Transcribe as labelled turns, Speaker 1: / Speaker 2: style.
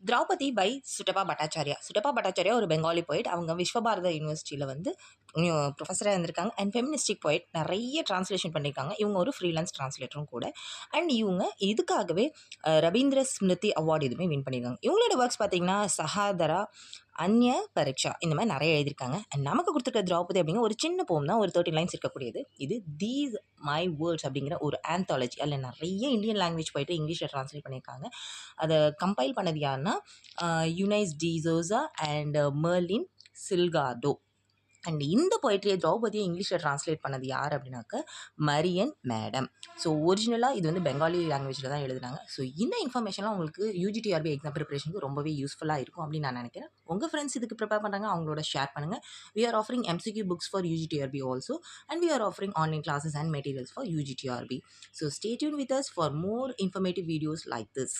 Speaker 1: Draupadi by சுட்டப்பா Bhattacharya. சுட்டப்பா Bhattacharya ஒரு பெங்காலி போயிட். அவங்க விஸ்வபாரத யூனிவர்சிட்டியில் வந்து ப்ரொஃபஸராக இருந்திருக்காங்க. அண்ட் ஃபெமினிஸ்டிக் போயிட் நிறைய டிரான்ஸ்லேஷன் பண்ணியிருக்காங்க. இவங்க ஒரு ஃப்ரீலான்ஸ் டிரான்ஸ்லேட்டரும் கூட. அண்ட் இவங்க இதுக்காகவே ரவீந்திர ஸ்மிருதி அவார்டு எதுவுமே வின் பண்ணியிருக்காங்க. இவங்களோட ஒர்க்ஸ் பார்த்தீங்கன்னா சஹாதரா, அந்நிய பரீட்சா இந்த மாதிரி நிறைய எழுதியிருக்காங்க. அண்ட் நமக்கு கொடுத்துருக்க திரௌபதி அப்படிங்கிற ஒரு சின்ன போம் தான், ஒரு 30 லைன்ஸ் இருக்கக்கூடியது. இது தீஸ் மை வேர்ட்ஸ் அப்படிங்கிற ஒரு ஆந்தாலஜி. அதில் நிறைய இந்தியன் லாங்குவேஜ் போயிட்டு இங்கிலீஷில் ட்ரான்ஸ்லேட் பண்ணியிருக்காங்க. அதை கம்பைல் பண்ணது யாருன்னா Eunice D'Souza and Merlin சில்காடோ. And இந்த பொய்ட்ரியை திரௌபதியை இங்கிலீஷில் ட்ரான்ஸ்லேட் பண்ணது யார் அப்படின்னாக்க மரியன் மேடம். ஸோ ஒரிஜினலாக இது வந்து பெங்காலி லாங்குவேஜில் தான் எழுதுனாங்க. ஸோ இந்த இன்ஃபர்மேஷன்லாம் உங்களுக்கு யூஜிடிஆர்பி எக்ஸாம் ப்ரிப்பரேஷனுக்கு ரொம்பவே யூஸ்ஃபுல்லாக இருக்கும் அப்படின்னு நான் நினைக்கிறேன். உங்கள் ஃப்ரெண்ட்ஸ் இதுக்கு ப்ரிப்பேர் பண்ணுறாங்க, அவங்களோட ஷேர் பண்ணுங்கள். We are offering MCQ books for UGTRB also, and we are offering online classes and materials for UGTRB. So stay tuned with us for more informative videos like this.